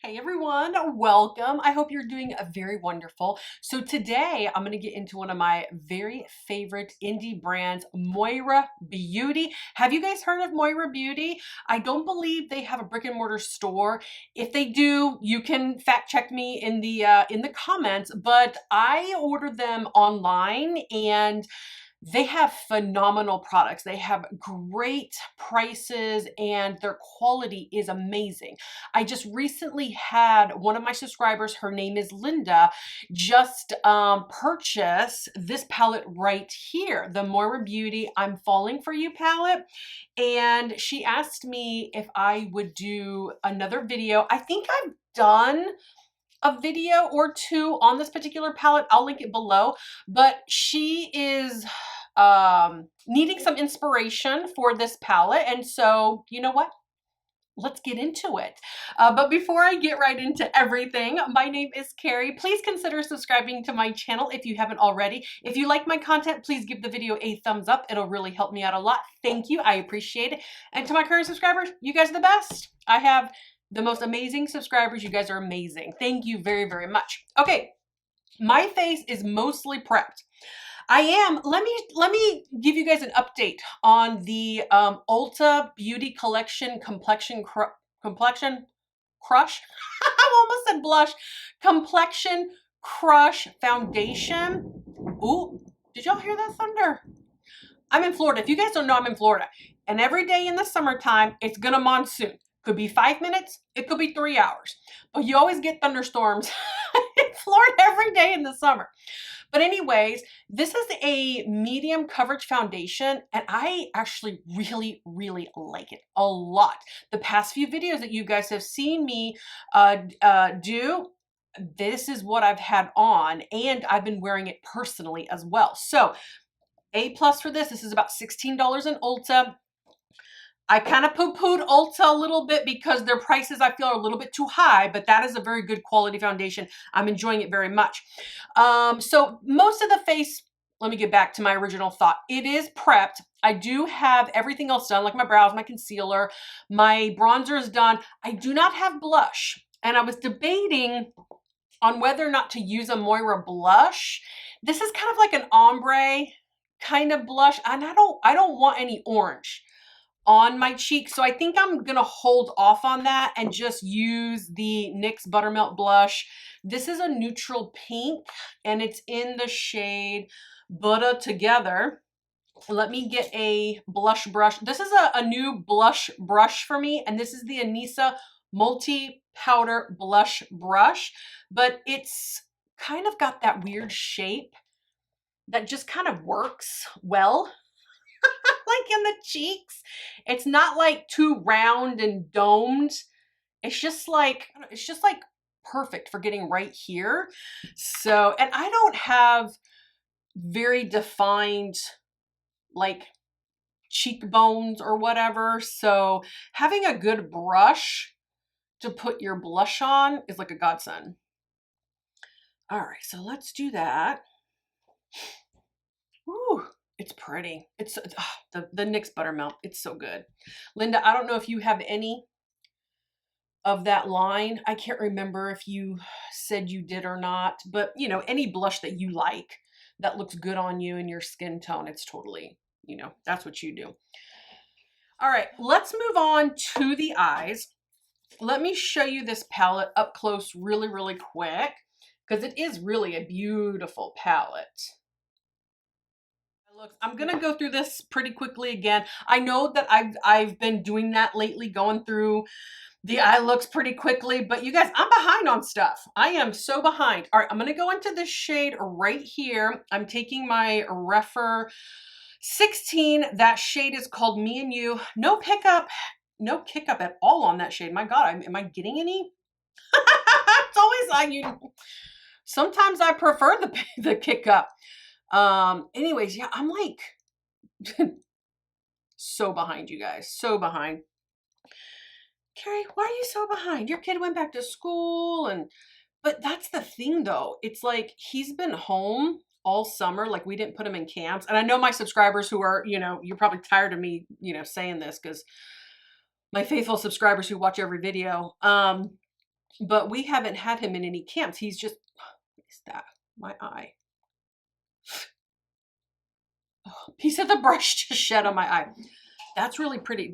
Hey everyone, welcome. I hope you're doing a very wonderful. So today I'm going to get into one of my very favorite indie brands, Moira Beauty. Have you guys heard of Moira Beauty? I don't believe they have a brick and mortar store. If they do, you can fact check me in the comments, but I ordered them online and they have phenomenal products. They have great prices and their quality is amazing. I just recently had one of my subscribers, her name is Linda, just purchase this palette right here, the Moira Beauty I'm Falling For You palette. And she asked me if I would do another video. I think I've done a video or two on this particular palette. I'll link it below, but she is needing some inspiration for this palette. And so, you know what? Let's get into it. But before I get right into everything, my name is Carrie. Please consider subscribing to my channel if you haven't already. If you like my content, please give the video a thumbs up. It'll really help me out a lot. Thank you. I appreciate it. And to my current subscribers, you guys are the best. I have the most amazing subscribers. You guys are amazing. Thank you very, very much. Okay, my face is mostly prepped. Let me give you guys an update on the Ulta Beauty Collection Complexion Crush. I almost said blush. Complexion Crush Foundation. Ooh, did y'all hear that thunder? I'm in Florida. If you guys don't know, I'm in Florida. And every day in the summertime, it's gonna monsoon. Could be 5 minutes, it could be 3 hours. But you always get thunderstorms in Florida every day in the summer. But anyways, this is a medium coverage foundation and I actually really, really like it a lot. The past few videos that you guys have seen me do, this is what I've had on and I've been wearing it personally as well. So A+ for this. This is about $16 in Ulta. I kind of poo-pooed Ulta a little bit because their prices I feel are a little bit too high, but that is a very good quality foundation. I'm enjoying it very much. So most of the face, let me get back to my original thought. It is prepped. I do have everything else done, like my brows, my concealer, my bronzer is done. I do not have blush. And I was debating on whether or not to use a Moira blush. This is kind of like an ombre kind of blush, and I don't want any orange on my cheek. So I think I'm gonna hold off on that and just use the NYX Buttermelt blush. This is a neutral pink and it's in the shade Butter Together. Let me get a blush brush. This is a new blush brush for me, and this is the Anissa Multi Powder Blush Brush, but it's kind of got that weird shape that just kind of works well like in the cheeks. It's not like too round and domed. It's just like perfect for getting right here. So, and I don't have very defined like cheekbones or whatever. So having a good brush to put your blush on is like a godsend. All right, so let's do that. Ooh. It's pretty. It's the NYX Buttermelt. It's so good. Linda, I don't know if you have any of that line. I can't remember if you said you did or not, but you know, any blush that you like that looks good on you and your skin tone, it's totally, you know, that's what you do. All right, let's move on to the eyes. Let me show you this palette up close really, really quick because it is really a beautiful palette. I'm gonna go through this pretty quickly again. I know that I've been doing that lately, going through the eye looks pretty quickly, but you guys, I'm behind on stuff. I am so behind. All right, I'm gonna go into this shade right here. I'm taking my Refer 16. That shade is called Me and You. No pickup at all on that shade. My God, am I getting any? It's always on you. Sometimes I prefer the kick up. Anyways, yeah, I'm like so behind, you guys, so behind. Carrie, why are you so behind? Your kid went back to school but that's the thing though. It's like he's been home all summer. Like we didn't put him in camps. And I know my subscribers who are, you know, you're probably tired of me, you know, saying this because my faithful subscribers who watch every video, but we haven't had him in any camps. He's just, what is that? My eye. Oh, piece of the brush just shed on my eye. That's really pretty.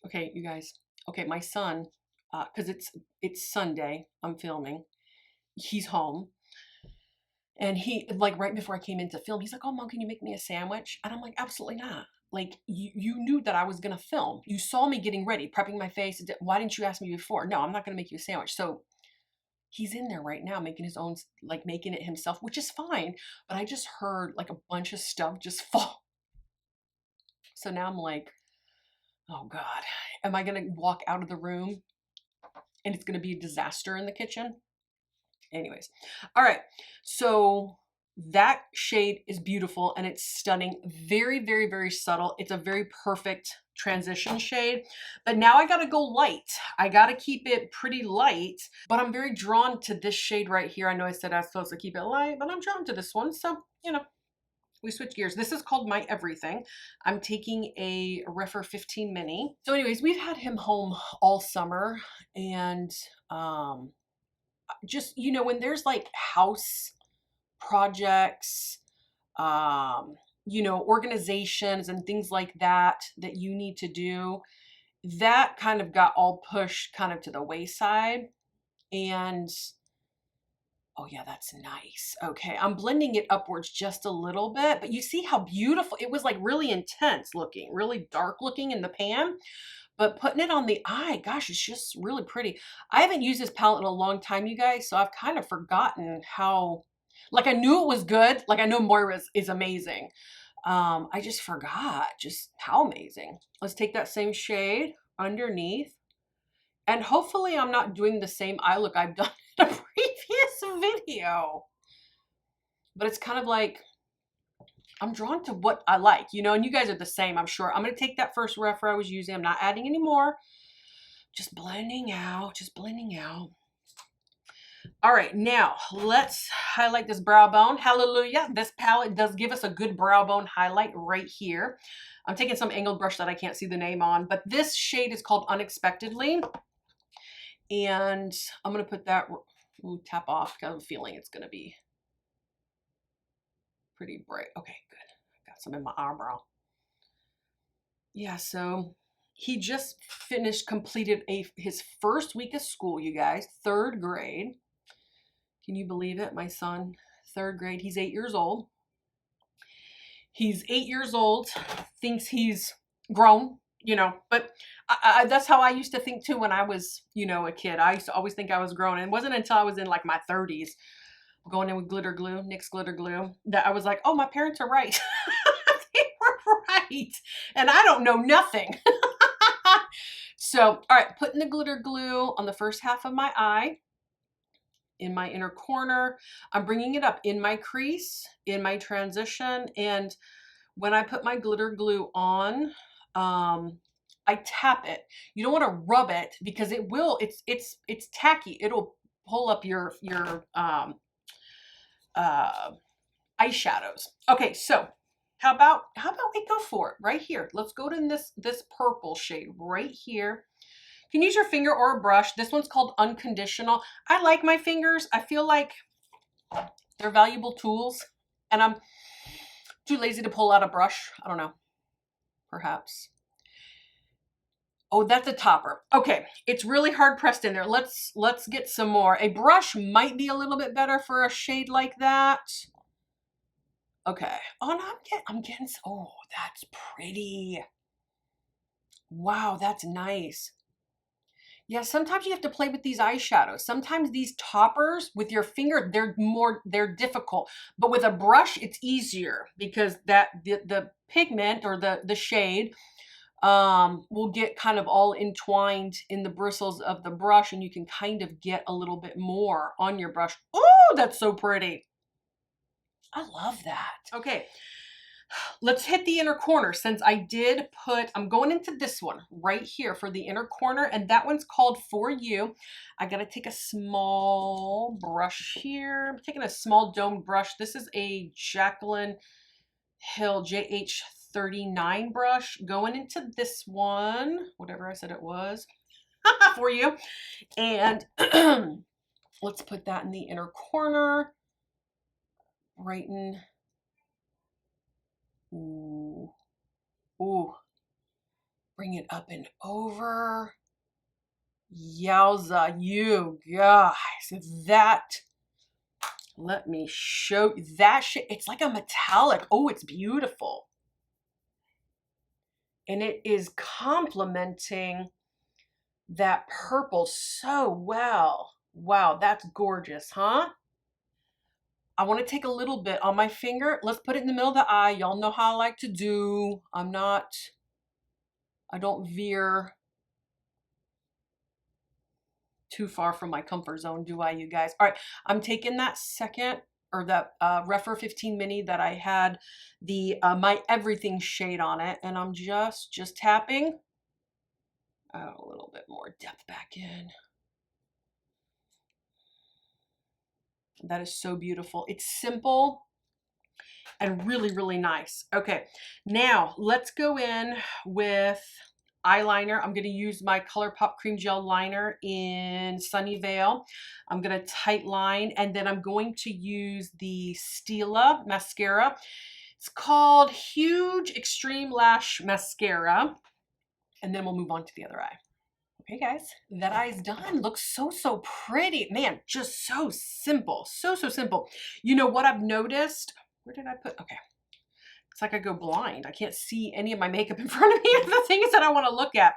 Okay, you guys. Okay, my son, because it's Sunday, I'm filming. He's home. And he, like, right before I came in to film, he's like, oh, Mom, can you make me a sandwich? And I'm like, absolutely not. Like, you knew that I was going to film. You saw me getting ready, prepping my face. Why didn't you ask me before? No, I'm not going to make you a sandwich. So he's in there right now making his own, like, making it himself, which is fine. But I just heard, like, a bunch of stuff just fall. So now I'm like, oh, God, am I going to walk out of the room and it's going to be a disaster in the kitchen? Anyways, all right, so that shade is beautiful and it's stunning. Very, very, very subtle. It's a very perfect transition shade, but now I gotta go light. I gotta keep it pretty light, but I'm very drawn to this shade right here. I know I said I was supposed to keep it light, but I'm drawn to this one, so, you know, we switch gears. This is called My Everything. I'm taking a Refer 15 Mini. So anyways, we've had him home all summer, and just, you know, when there's like house projects, you know, organizations and things like that that you need to do, that kind of got all pushed kind of to the wayside. And oh yeah, that's nice. Okay, I'm blending it upwards just a little bit, but you see how beautiful it was, like really intense looking, really dark looking in the pan. But putting it on the eye, gosh, it's just really pretty. I haven't used this palette in a long time, you guys, so I've kind of forgotten how, like, I knew it was good. Like, I know Moira is amazing. I just forgot just how amazing. Let's take that same shade underneath. And hopefully I'm not doing the same eye look I've done in a previous video. But it's kind of like, I'm drawn to what I like, you know, and you guys are the same, I'm sure. I'm going to take that first refer I was using. I'm not adding any more. Just blending out, just blending out. All right, now let's highlight this brow bone. Hallelujah. This palette does give us a good brow bone highlight right here. I'm taking some angled brush that I can't see the name on, but this shade is called Unexpectedly. And I'm going to put that, ooh, tap off because I have a feeling it's going to be pretty bright. Okay, good. Got some in my eyebrow. Yeah, so he just completed his first week of school, you guys, 3rd grade. Can you believe it? My son, 3rd grade, he's 8 years old. He's 8 years old, thinks he's grown, you know, but that's how I used to think too when I was, you know, a kid. I used to always think I was grown. And it wasn't until I was in like my 30s, going in with glitter glue, NYX glitter glue, that I was like, oh, my parents are right. They were right. And I don't know nothing. So, all right, putting the glitter glue on the first half of my eye, in my inner corner. I'm bringing it up in my crease, in my transition. And when I put my glitter glue on, I tap it. You don't want to rub it because it will, it's tacky. It'll pull up your eyeshadows. Okay, so how about we go for it right here? Let's go to this purple shade right here. You can use your finger or a brush. This one's called Unconditional. I like my fingers. I feel like they're valuable tools, and I'm too lazy to pull out a brush. I don't know, perhaps. Oh, that's a topper. Okay, it's really hard pressed in there. Let's get some more. A brush might be a little bit better for a shade like that. Okay. Oh, no, I'm getting, oh, that's pretty. Wow, that's nice. Yeah, sometimes you have to play with these eyeshadows. Sometimes these toppers with your finger, they're difficult. But with a brush, it's easier because the pigment or the shade will get kind of all entwined in the bristles of the brush, and you can kind of get a little bit more on your brush. Oh, that's so pretty. I love that. Okay. Let's hit the inner corner. Since I did I'm going into this one right here for the inner corner, and that one's called For You. I got to take a small brush here. I'm taking a small domed brush. This is a Jaclyn Hill JH 39 brush, going into this one, whatever I said it was, for you. And let's put that in the inner corner. Brighten. Ooh. Ooh. Bring it up and over. Yowza, you guys. That, let me show you that shit. It's like a metallic. Oh, it's beautiful. And it is complementing that purple so well. Wow, that's gorgeous, huh? I want to take a little bit on my finger. Let's put it in the middle of the eye. Y'all know how I like to do. I don't veer too far from my comfort zone, do I, you guys? All right, I'm taking that second, or that Refer 15 mini that I had the My Everything shade on it, and I'm just tapping. A little bit more depth back in. That is so beautiful. It's simple and really, really nice. Okay, now let's go in with eyeliner. I'm going to use my ColourPop Cream Gel Liner in Sunnyvale. I'm going to tight line, and then I'm going to use the Stila mascara. It's called Huge Extreme Lash Mascara. And then we'll move on to the other eye. Okay, guys, that eye's done. Looks so, so pretty. Man, just so simple. So, so simple. You know what I've noticed? Where did I put? Okay. It's like I go blind. I can't see any of my makeup in front of me. The things that I want to look at.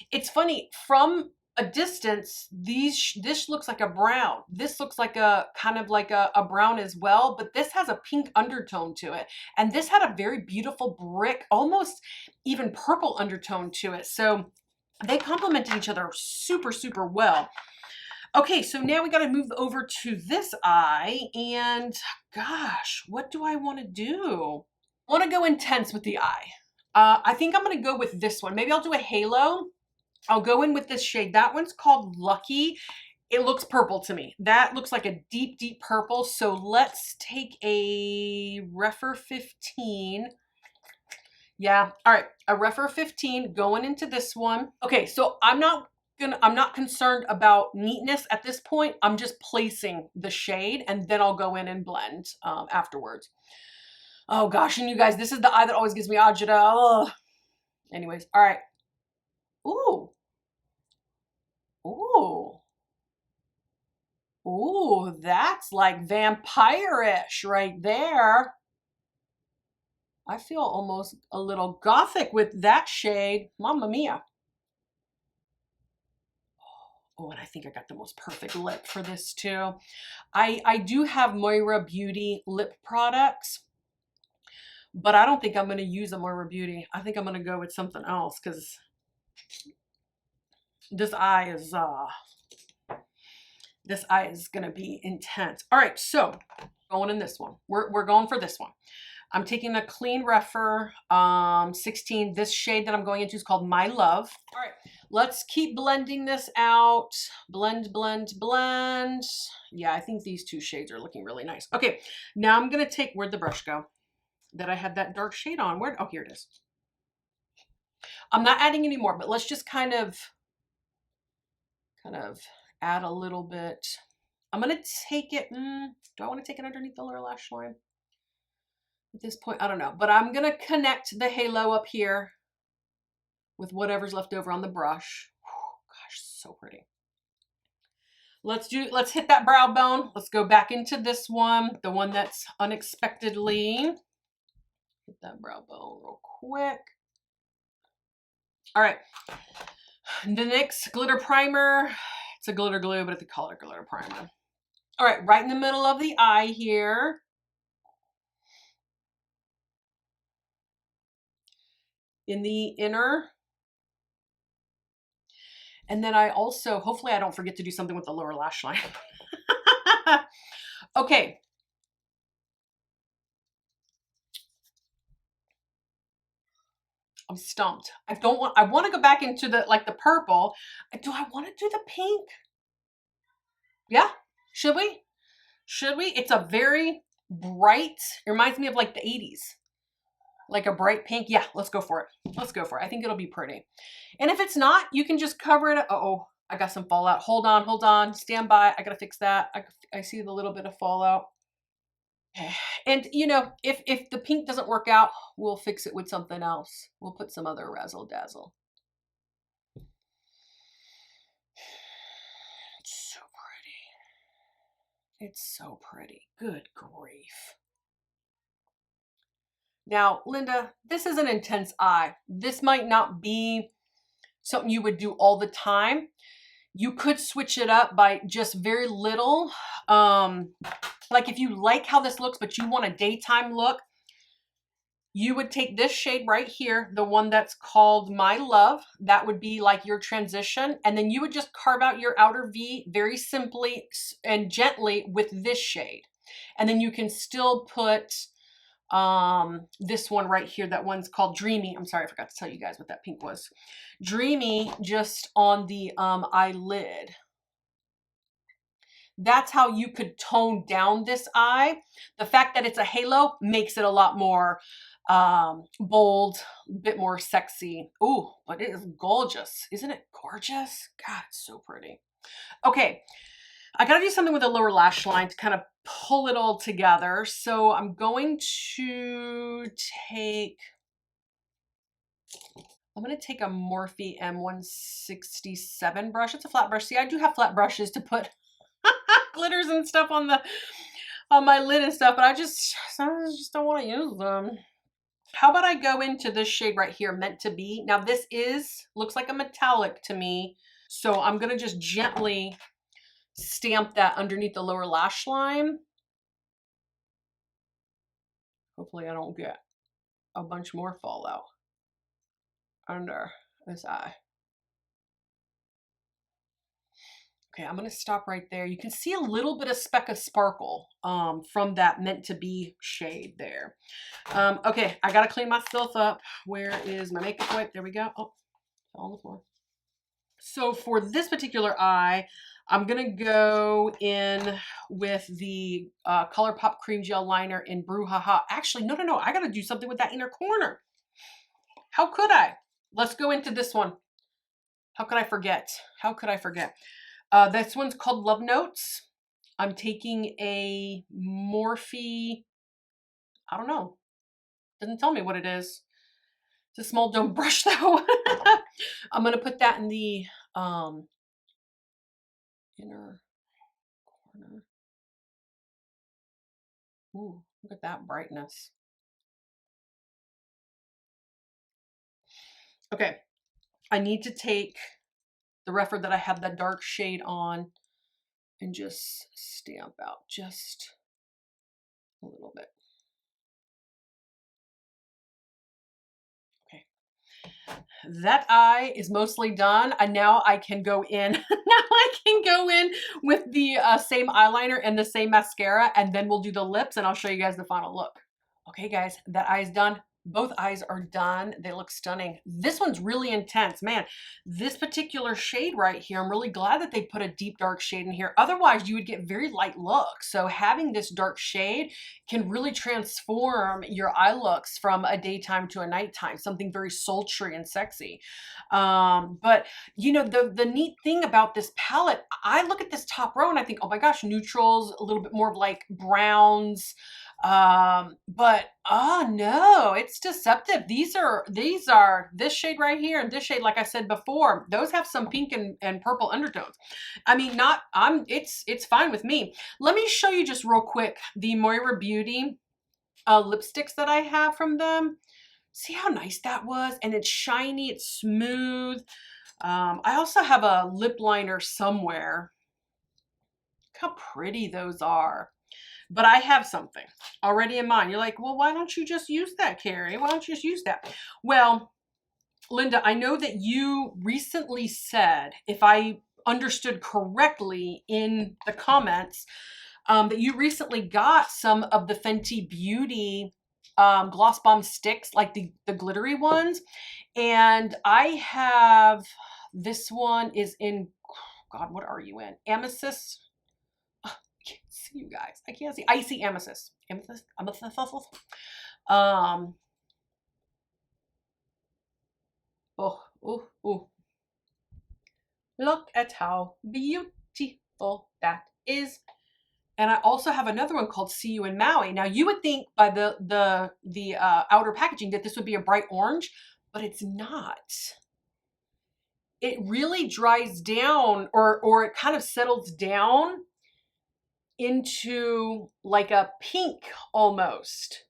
It's funny, from a distance, this looks like a brown. This looks like a kind of like a brown as well, but this has a pink undertone to it. And this had a very beautiful brick, almost even purple undertone to it. So they complemented each other super, super well. Okay, so now we got to move over to this eye, and gosh, what do I want to do? I want to go intense with the eye. I think I'm going to go with this one. Maybe I'll do a halo. I'll go in with this shade. That one's called Lucky. It looks purple to me. That looks like a deep, deep purple. So let's take a Refer 15. Yeah, all right, a Refer 15 going into this one. Okay, so I'm not concerned about neatness at this point. I'm just placing the shade, and then I'll go in and blend afterwards. Oh gosh, and you guys, this is the eye that always gives me agita. Ugh. Anyways, all right. Ooh. Ooh. Ooh, that's like vampire-ish right there. I feel almost a little gothic with that shade. Mamma mia. Oh, and I think I got the most perfect lip for this too. I do have Moira Beauty lip products, but I don't think I'm going to use a Moira Beauty. I think I'm going to go with something else, because this eye is going to be intense. All right, so going in this one. We're going for this one. I'm taking a clean Refer 16. This shade that I'm going into is called My Love. All right, let's keep blending this out. Blend, blend, blend. Yeah, I think these two shades are looking really nice. Okay, now I'm going to take, where'd the brush go that I had that dark shade on? Oh, here it is. I'm not adding any more, but let's just kind of add a little bit. I'm going to take it. Do I want to take it underneath the lower lash line? At this point, I don't know, but I'm gonna connect the halo up here with whatever's left over on the brush. Whew, gosh, so pretty. Let's hit that brow bone. Let's go back into this one, the one that's unexpectedly. Hit that brow bone real quick. All right, the NYX glitter primer. It's a glitter glue, but it's a color glitter primer. All right, right in the middle of the eye here. In the inner. And then I also, hopefully I don't forget to do something with the lower lash line. Okay. I'm stumped. I want to go back into the purple. Do I want to do the pink? Yeah, should we? Should we? It's a very bright, it reminds me of like the 80s. like a bright pink. Yeah, let's go for it. Let's go for it. I think it'll be pretty. And if it's not, you can just cover it. Uh-oh, I got some fallout. Hold on. Stand by. I gotta fix that. I see the little bit of fallout. And you know, if the pink doesn't work out, we'll fix it with something else. We'll put some other razzle dazzle. It's so pretty. It's so pretty. Good grief. Now, Linda, this is an intense eye. This might not be something you would do all the time. You could switch it up by just very little. Like if you like how this looks, but you want a daytime look, you would take this shade right here, the one that's called My Love. That would be like your transition. And then you would just carve out your outer V very simply and gently with this shade. And then you can still put this one right here. That one's called Dreamy. I'm sorry, I forgot to tell you guys what that pink was. Dreamy, just on the eyelid. That's how you could tone down this eye. The fact that it's a halo makes it a lot more bold, a bit more sexy. Ooh, but it is gorgeous. Isn't it gorgeous? God, it's so pretty. Okay, I gotta do something with the lower lash line to kind of pull it all together. So I'm going to take a Morphe M167 brush. It's a flat brush. See, I do have flat brushes to put glitters and stuff on my lid and stuff, but I just don't want to use them. How about I go into this shade right here, Meant to Be. Now this looks like a metallic to me, so I'm gonna just gently stamp that underneath the lower lash line. Hopefully I don't get a bunch more fallout under this eye. Okay, I'm gonna stop right there. You can see a little bit of speck of sparkle from that Meant to Be shade there. Okay, I gotta clean myself up. Where is my makeup wipe? There we go. Oh, fell on the floor. So for this particular eye, I'm gonna go in with the ColourPop Cream Gel Liner in Brouhaha. Actually, no, I gotta do something with that inner corner. How could I? Let's go into this one. How could I forget? How could I forget? This one's called Love Notes. I'm taking a Morphe, I don't know. Doesn't tell me what it is. It's a small dome brush though. I'm gonna put that in the inner corner. Ooh, look at that brightness. Okay, I need to take the reference that I have that dark shade on and just stamp out just a little bit. Okay, that eye is mostly done, and now I can go in. Now I can go in with the same eyeliner and the same mascara, and then we'll do the lips, and I'll show you guys the final look. Okay, guys, that eye is done. Both eyes are done. They look stunning. This one's really intense. Man, this particular shade right here, I'm really glad that they put a deep dark shade in here. Otherwise, you would get very light looks. So having this dark shade can really transform your eye looks from a daytime to a nighttime, something very sultry and sexy. But you know, the neat thing about this palette, I look at this top row and I think, oh my gosh, neutrals, a little bit more of like browns, but no, it's deceptive. These are this shade right here and this shade, like I said before, those have some pink and purple undertones. I mean, it's fine with me. Let me show you just real quick the Moira Beauty lipsticks that I have from them. See how nice that was? And it's shiny, it's smooth. I also have a lip liner somewhere. Look how pretty those are. But I have something already in mind. You're like, well, why don't you just use that, Carrie? Why don't you just use that? Well, Linda, I know that you recently said, if I understood correctly in the comments, that you recently got some of the Fenty Beauty Gloss Bomb sticks, like the glittery ones. And I have, this one is in, God, what are you in? Amethyst. I can't see you guys. I can't see. Icy amethyst. Amethyst. Oh, oh, oh. Look at how beautiful that is. And I also have another one called See You in Maui. Now you would think by the outer packaging that this would be a bright orange, but it's not. It really dries down, or it kind of settles down into like a pink almost.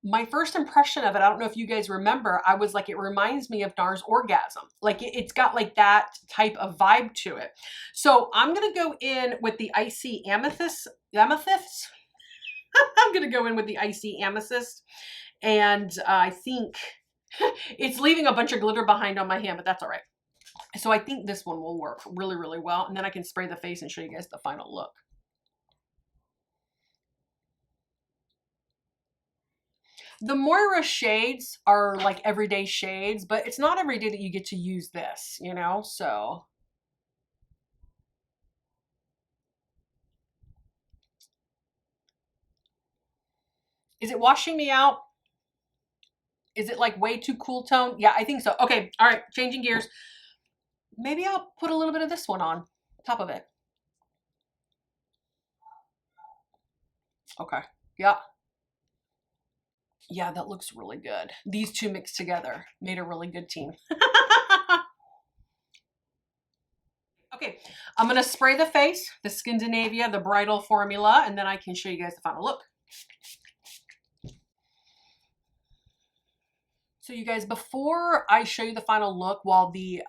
My first impression of it, I don't know if you guys remember, I was like, it reminds me of NARS Orgasm. Like it's got like that type of vibe to it. So I'm going to go in with the Icy Amethyst. I'm going to go in with the Icy Amethyst. And I think it's leaving a bunch of glitter behind on my hand, but that's all right. So I think this one will work really, really well. And then I can spray the face and show you guys the final look. The Moira shades are like everyday shades, but it's not every day that you get to use this, you know, so. Is it washing me out? Is it like way too cool tone? Yeah, I think so. Okay, all right, changing gears. Maybe I'll put a little bit of this one on top of it. Okay, yeah. Yeah, that looks really good. These two mixed together made a really good team. Okay, I'm gonna spray the face, the Scandinavia, the bridal formula, and then I can show you guys the final look. So you guys, before I show you the final look, while the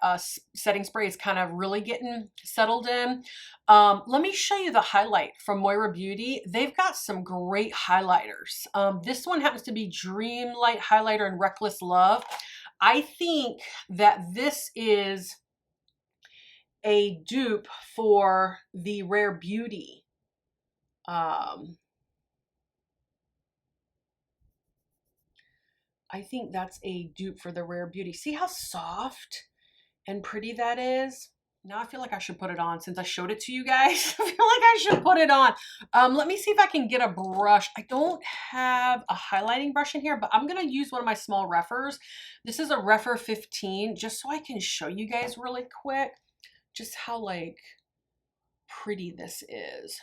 setting spray is kind of really getting settled in, let me show you the highlight from Moira Beauty. They've got some great highlighters. This one happens to be Dream Light Highlighter in Reckless Love. I think that this is a dupe for the Rare Beauty. I think that's a dupe for the Rare Beauty. See how soft and pretty that is? Now I feel like I should put it on since I showed it to you guys. I feel like I should put it on. Let me see if I can get a brush. I don't have a highlighting brush in here, but I'm going to use one of my small Reffers. This is a Reffer 15, just so I can show you guys really quick just how like pretty this is.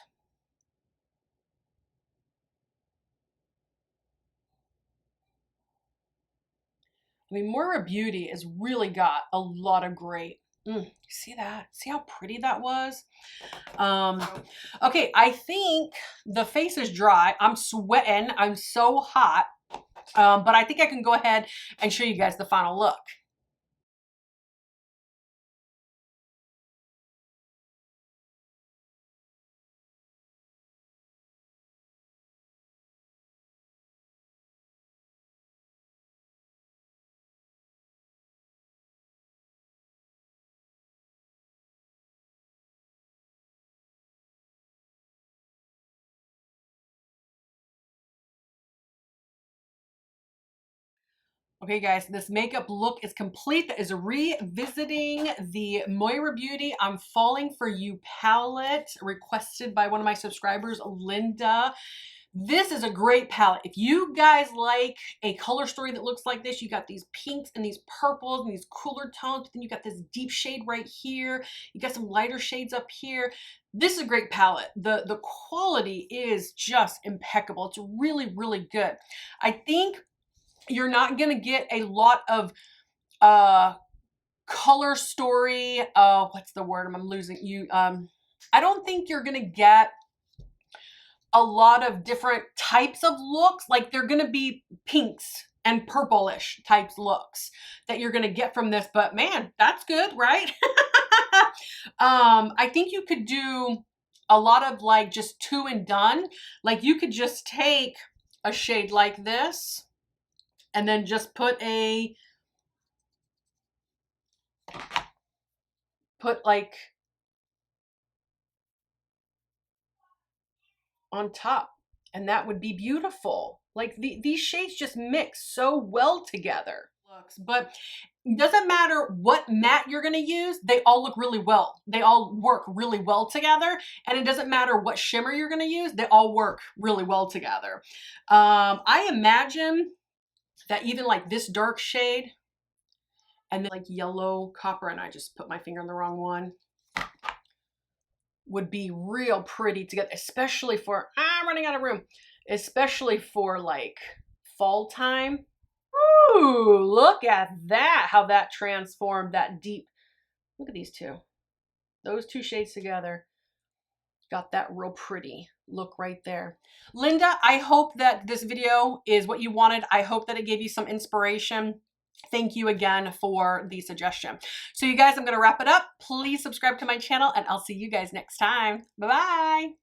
I mean, Moira Beauty has really got a lot of great, see that? See how pretty that was? Okay, I think the face is dry. I'm sweating. I'm so hot. But I think I can go ahead and show you guys the final look. Okay guys, this makeup look is complete. That is revisiting the Moira Beauty I'm Falling For You palette requested by one of my subscribers, Linda. This is a great palette. If you guys like a color story that looks like this, you got these pinks and these purples and these cooler tones, then you got this deep shade right here. You got some lighter shades up here. This is a great palette. The quality is just impeccable. It's really, really good. I think you're not going to get a lot of color story. What's the word? I'm losing you. I don't think you're going to get a lot of different types of looks. Like they're going to be pinks and purplish types looks that you're going to get from this. But man, that's good, right? I think you could do a lot of like just two and done. Like you could just take a shade like this and then just put like on top, and that would be beautiful. Like these shades just mix so well together. But it doesn't matter what matte you're going to use, they all look really well. They all work really well together. And it doesn't matter what shimmer you're going to use, they all work really well together. I imagine that even like this dark shade And then like yellow copper, and I just put my finger in the wrong one, would be real pretty to get, especially for, I'm running out of room, especially for like fall time. Ooh, look at that, how that transformed that deep. Look at these two. Those two shades together got that real pretty look right there. Linda, I hope that this video is what you wanted. I hope that it gave you some inspiration. Thank you again for the suggestion. So you guys, I'm going to wrap it up. Please subscribe to my channel and I'll see you guys next time. Bye-bye.